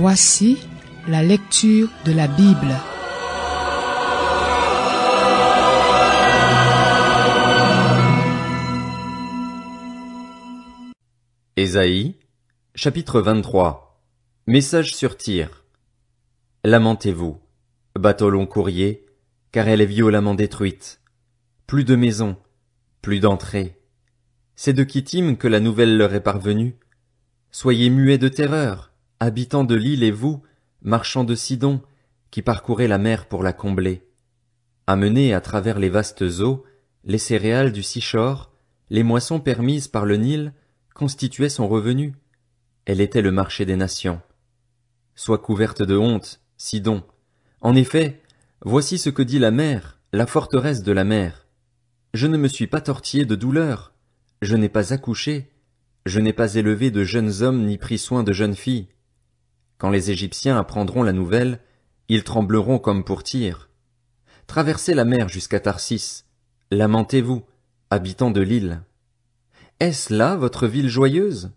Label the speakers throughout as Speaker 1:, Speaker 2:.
Speaker 1: Voici la lecture de la Bible.
Speaker 2: Ésaïe, chapitre 23. Message sur Tyr. Lamentez-vous, bateau long courrier, car elle est violemment détruite. Plus de maisons, plus d'entrées. C'est de Kittim que la nouvelle leur est parvenue. Soyez muets de terreur, habitants de l'île et vous, marchands de Sidon, qui parcourez la mer pour la combler. Amenez à travers les vastes eaux, les céréales du Sichor, les moissons permises par le Nil, constituaient son revenu. Elle était le marché des nations. Sois couverte de honte, Sidon. En effet, voici ce que dit la mer, la forteresse de la mer. Je ne me suis pas tortillé de douleur, je n'ai pas accouché, je n'ai pas élevé de jeunes hommes ni pris soin de jeunes filles. Quand les Égyptiens apprendront la nouvelle, ils trembleront comme pour Tyr. Traversez la mer jusqu'à Tarsis, lamentez-vous, habitants de l'île. Est-ce là votre ville joyeuse?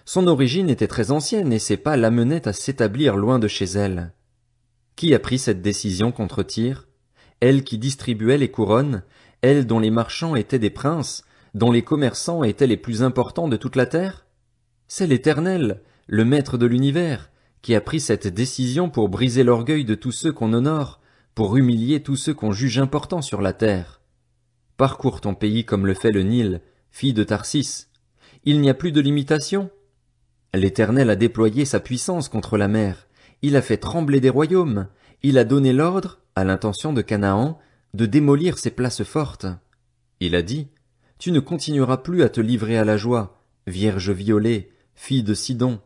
Speaker 2: Son origine était très ancienne et ses pas l'amenaient à s'établir loin de chez elle. Qui a pris cette décision contre Tyr? Elle qui distribuait les couronnes, elle dont les marchands étaient des princes, dont les commerçants étaient les plus importants de toute la terre? C'est l'Éternel, le maître de l'univers, qui a pris cette décision pour briser l'orgueil de tous ceux qu'on honore, pour humilier tous ceux qu'on juge importants sur la terre. Parcours ton pays comme le fait le Nil, fille de Tarsis. Il n'y a plus de limitation. L'Éternel a déployé sa puissance contre la mer. Il a fait trembler des royaumes. Il a donné l'ordre, à l'intention de Canaan, de démolir ses places fortes. Il a dit, tu ne continueras plus à te livrer à la joie, vierge violée, fille de Sidon.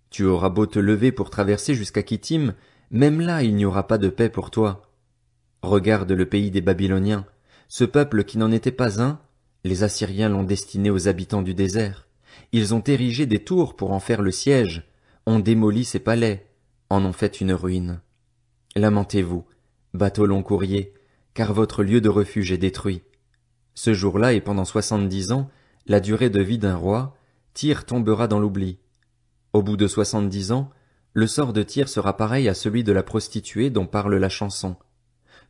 Speaker 2: Tu auras beau te lever pour traverser jusqu'à Kittim, même là il n'y aura pas de paix pour toi. Regarde le pays des Babyloniens, ce peuple qui n'en était pas un, les Assyriens l'ont destiné aux habitants du désert. Ils ont érigé des tours pour en faire le siège, ont démoli ses palais, en ont fait une ruine. Lamentez-vous, bateau long courrier, car votre lieu de refuge est détruit. Ce jour-là et pendant 70 ans, la durée de vie d'un roi, Tyr tombera dans l'oubli. Au bout de 70 ans, le sort de Tyr sera pareil à celui de la prostituée dont parle la chanson.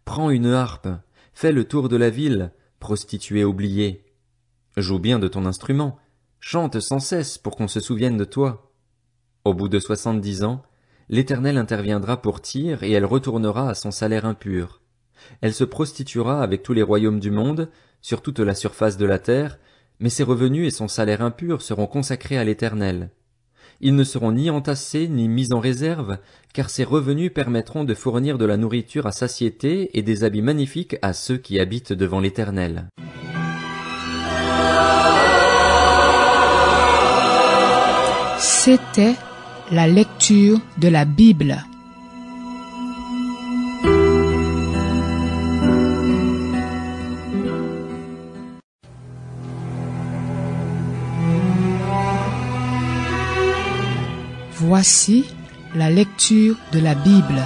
Speaker 2: Prends une harpe, fais le tour de la ville, prostituée oubliée. Joue bien de ton instrument, chante sans cesse pour qu'on se souvienne de toi. Au bout de 70 ans, l'Éternel interviendra pour Tyr et elle retournera à son salaire impur. Elle se prostituera avec tous les royaumes du monde, sur toute la surface de la terre, mais ses revenus et son salaire impur seront consacrés à l'Éternel. Ils ne seront ni entassés ni mis en réserve, car ces revenus permettront de fournir de la nourriture à satiété et des habits magnifiques à ceux qui habitent devant l'Éternel.
Speaker 1: C'était la lecture de la Bible. Voici la lecture de la Bible.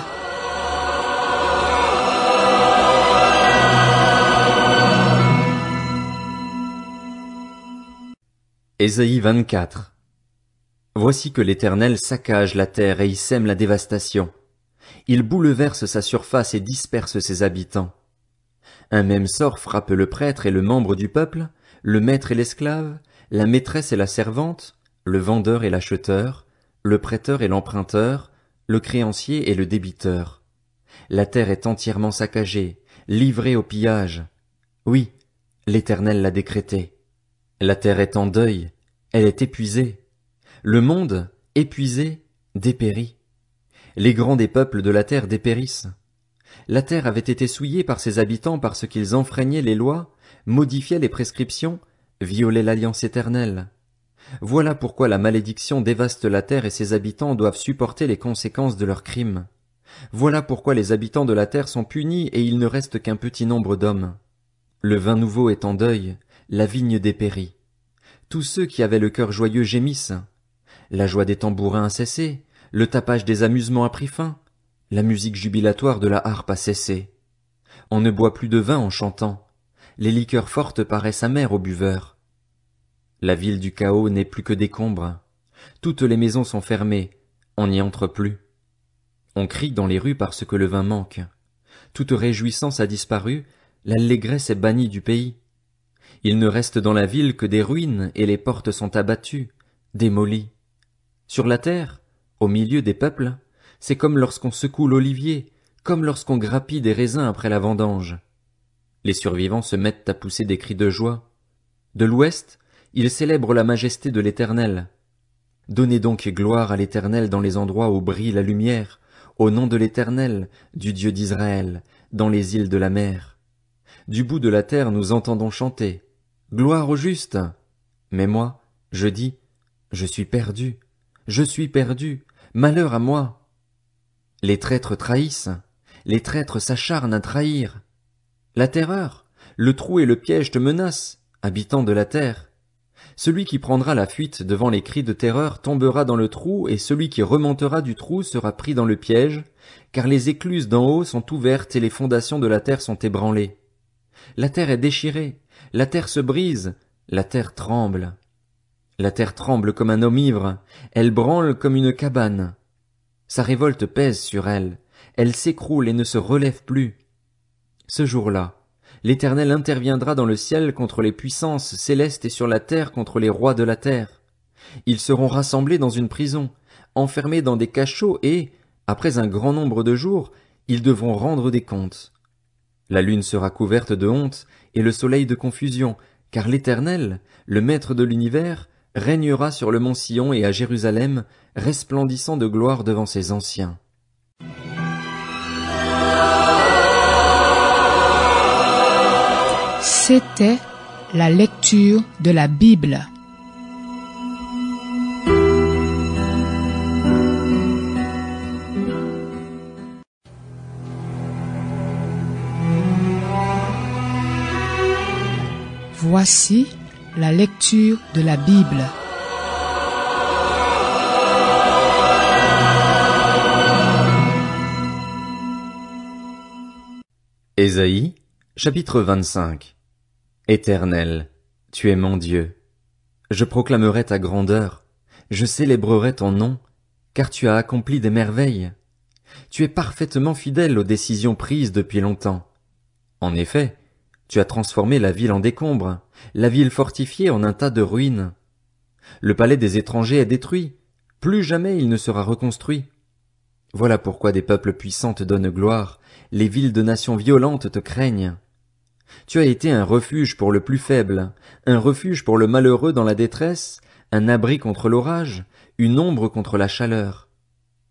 Speaker 2: Ésaïe 24. Voici que l'Éternel saccage la terre et y sème la dévastation. Il bouleverse sa surface et disperse ses habitants. Un même sort frappe le prêtre et le membre du peuple, le maître et l'esclave, la maîtresse et la servante, le vendeur et l'acheteur, le prêteur et l'emprunteur, le créancier et le débiteur. La terre est entièrement saccagée, livrée au pillage. Oui, l'Éternel l'a décrété. La terre est en deuil, elle est épuisée. Le monde, épuisé, dépérit. Les grands des peuples de la terre dépérissent. La terre avait été souillée par ses habitants parce qu'ils enfreignaient les lois, modifiaient les prescriptions, violaient l'alliance éternelle. Voilà pourquoi la malédiction dévaste la terre et ses habitants doivent supporter les conséquences de leurs crimes. Voilà pourquoi les habitants de la terre sont punis et il ne reste qu'un petit nombre d'hommes. Le vin nouveau est en deuil, la vigne dépérit. Tous ceux qui avaient le cœur joyeux gémissent. La joie des tambourins a cessé, le tapage des amusements a pris fin, la musique jubilatoire de la harpe a cessé. On ne boit plus de vin en chantant, les liqueurs fortes paraissent amères aux buveurs. La ville du chaos n'est plus que décombres. Toutes les maisons sont fermées, on n'y entre plus. On crie dans les rues parce que le vin manque. Toute réjouissance a disparu, l'allégresse est bannie du pays. Il ne reste dans la ville que des ruines et les portes sont abattues, démolies. Sur la terre, au milieu des peuples, c'est comme lorsqu'on secoue l'olivier, comme lorsqu'on grappille des raisins après la vendange. Les survivants se mettent à pousser des cris de joie. De l'ouest, ils célèbrent la majesté de l'Éternel. Donnez donc gloire à l'Éternel dans les endroits où brille la lumière, au nom de l'Éternel, du Dieu d'Israël, dans les îles de la mer. Du bout de la terre nous entendons chanter. Gloire au juste. Mais moi, je dis, je suis perdu, malheur à moi. Les traîtres trahissent, les traîtres s'acharnent à trahir. La terreur, le trou et le piège te menacent, habitant de la terre. Celui qui prendra la fuite devant les cris de terreur tombera dans le trou, et celui qui remontera du trou sera pris dans le piège, car les écluses d'en haut sont ouvertes et les fondations de la terre sont ébranlées. La terre est déchirée, la terre se brise, la terre tremble. La terre tremble comme un homme ivre, elle branle comme une cabane. Sa révolte pèse sur elle, elle s'écroule et ne se relève plus. Ce jour-là, l'Éternel interviendra dans le ciel contre les puissances célestes et sur la terre contre les rois de la terre. Ils seront rassemblés dans une prison, enfermés dans des cachots et, après un grand nombre de jours, ils devront rendre des comptes. La lune sera couverte de honte et le soleil de confusion, car l'Éternel, le Maître de l'univers, régnera sur le mont Sion et à Jérusalem, resplendissant de gloire devant ses anciens.
Speaker 1: C'était la lecture de la Bible. Voici la lecture de la Bible.
Speaker 2: Ésaïe, chapitre 25. Éternel, tu es mon Dieu. Je proclamerai ta grandeur, je célébrerai ton nom, car tu as accompli des merveilles. Tu es parfaitement fidèle aux décisions prises depuis longtemps. En effet, tu as transformé la ville en décombre, la ville fortifiée en un tas de ruines. Le palais des étrangers est détruit, plus jamais il ne sera reconstruit. Voilà pourquoi des peuples puissants te donnent gloire, les villes de nations violentes te craignent. Tu as été un refuge pour le plus faible, un refuge pour le malheureux dans la détresse, un abri contre l'orage, une ombre contre la chaleur.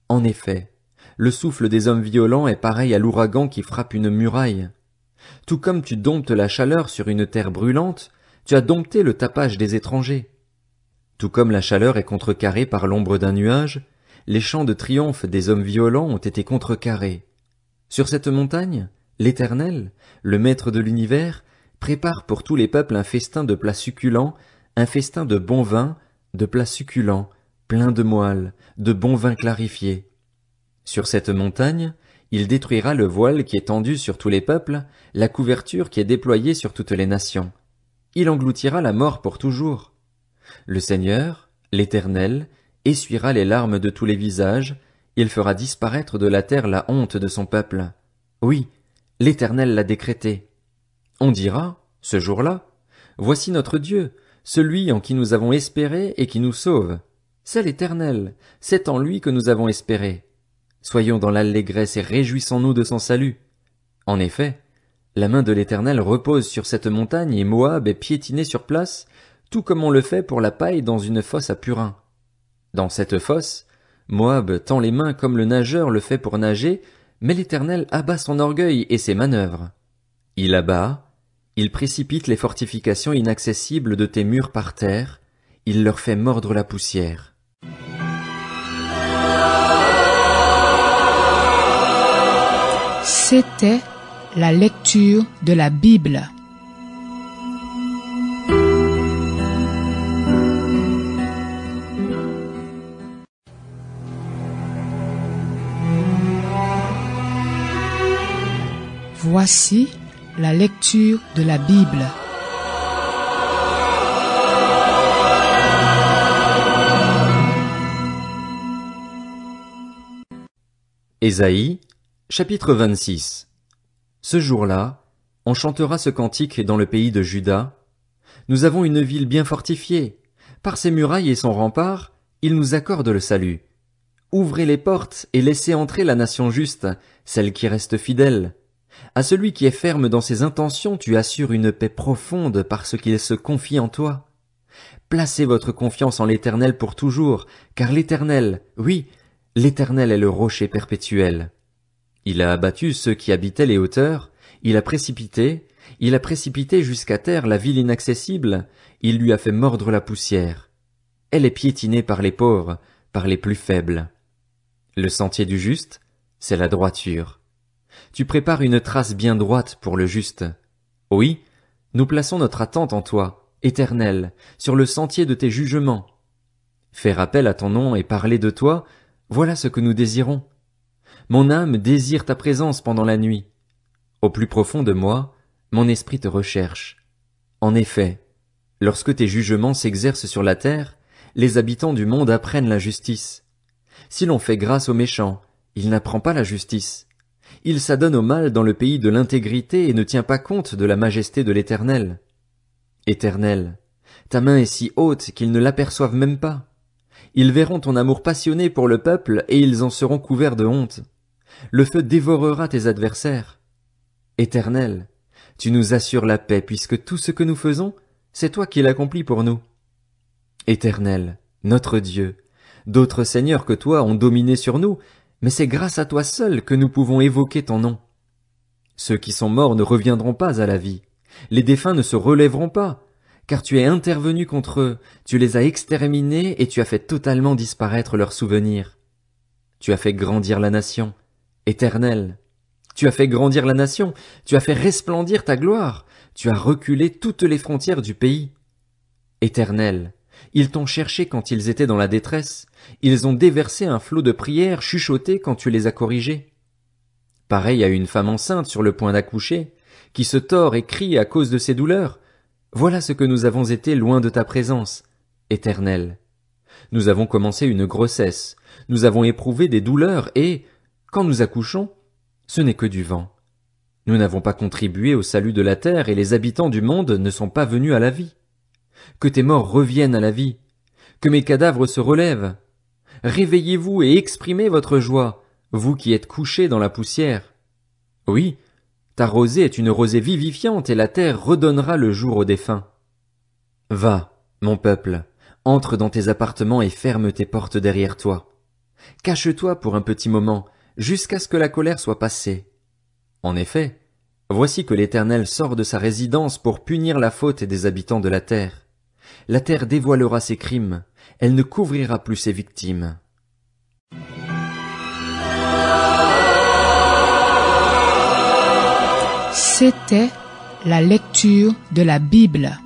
Speaker 2: En effet, le souffle des hommes violents est pareil à l'ouragan qui frappe une muraille. Tout comme tu domptes la chaleur sur une terre brûlante, tu as dompté le tapage des étrangers. Tout comme la chaleur est contrecarrée par l'ombre d'un nuage, les chants de triomphe des hommes violents ont été contrecarrés. Sur cette montagne, l'Éternel, le Maître de l'univers, prépare pour tous les peuples un festin de plats succulents, un festin de bon vin, de plats succulents, pleins de moelle, de bon vin clarifié. Sur cette montagne, il détruira le voile qui est tendu sur tous les peuples, la couverture qui est déployée sur toutes les nations. Il engloutira la mort pour toujours. Le Seigneur, l'Éternel, essuiera les larmes de tous les visages, il fera disparaître de la terre la honte de son peuple. Oui, l'Éternel l'a décrété. On dira, ce jour-là, voici notre Dieu, celui en qui nous avons espéré et qui nous sauve. C'est l'Éternel, c'est en lui que nous avons espéré. Soyons dans l'allégresse et réjouissons-nous de son salut. En effet, la main de l'Éternel repose sur cette montagne et Moab est piétiné sur place, tout comme on le fait pour la paille dans une fosse à purin. Dans cette fosse, Moab tend les mains comme le nageur le fait pour nager, mais l'Éternel abat son orgueil et ses manœuvres. Il abat, il précipite les fortifications inaccessibles de tes murs par terre, il leur fait mordre la poussière.
Speaker 1: C'était la lecture de la Bible. Voici la lecture de la Bible.
Speaker 2: Ésaïe, chapitre 26. Ce jour-là, on chantera ce cantique dans le pays de Juda. Nous avons une ville bien fortifiée. Par ses murailles et son rempart, il nous accorde le salut. Ouvrez les portes et laissez entrer la nation juste, celle qui reste fidèle. À celui qui est ferme dans ses intentions, tu assures une paix profonde parce qu'il se confie en toi. Placez votre confiance en l'Éternel pour toujours, car l'Éternel, oui, l'Éternel est le rocher perpétuel. Il a abattu ceux qui habitaient les hauteurs, il a précipité jusqu'à terre la ville inaccessible, il lui a fait mordre la poussière. Elle est piétinée par les pauvres, par les plus faibles. Le sentier du juste, c'est la droiture. Tu prépares une trace bien droite pour le juste. Oui, nous plaçons notre attente en toi, Éternel, sur le sentier de tes jugements. Faire appel à ton nom et parler de toi, voilà ce que nous désirons. Mon âme désire ta présence pendant la nuit. Au plus profond de moi, mon esprit te recherche. En effet, lorsque tes jugements s'exercent sur la terre, les habitants du monde apprennent la justice. Si l'on fait grâce aux méchants, il n'apprend pas la justice. Il s'adonne au mal dans le pays de l'intégrité et ne tient pas compte de la majesté de l'Éternel. Éternel, ta main est si haute qu'ils ne l'aperçoivent même pas. Ils verront ton amour passionné pour le peuple et ils en seront couverts de honte. Le feu dévorera tes adversaires. Éternel, tu nous assures la paix puisque tout ce que nous faisons, c'est toi qui l'accomplis pour nous. Éternel, notre Dieu, d'autres seigneurs que toi ont dominé sur nous, mais c'est grâce à toi seul que nous pouvons évoquer ton nom. Ceux qui sont morts ne reviendront pas à la vie. Les défunts ne se relèveront pas, car tu es intervenu contre eux, tu les as exterminés et tu as fait totalement disparaître leurs souvenirs. Tu as fait grandir la nation, Éternel. Tu as fait grandir la nation, tu as fait resplendir ta gloire, tu as reculé toutes les frontières du pays. Éternel, ils t'ont cherché quand ils étaient dans la détresse, ils ont déversé un flot de prières chuchotées quand tu les as corrigés. Pareil à une femme enceinte sur le point d'accoucher, qui se tord et crie à cause de ses douleurs. Voilà ce que nous avons été loin de ta présence, Éternel. Nous avons commencé une grossesse, nous avons éprouvé des douleurs et, quand nous accouchons, ce n'est que du vent. Nous n'avons pas contribué au salut de la terre et les habitants du monde ne sont pas venus à la vie. Que tes morts reviennent à la vie, que mes cadavres se relèvent. Réveillez-vous et exprimez votre joie, vous qui êtes couchés dans la poussière. Oui, ta rosée est une rosée vivifiante et la terre redonnera le jour aux défunts. Va, mon peuple, entre dans tes appartements et ferme tes portes derrière toi. Cache-toi pour un petit moment, jusqu'à ce que la colère soit passée. En effet, voici que l'Éternel sort de sa résidence pour punir la faute des habitants de la terre. La terre dévoilera ses crimes, elle ne couvrira plus ses victimes.
Speaker 1: C'était la lecture de la Bible.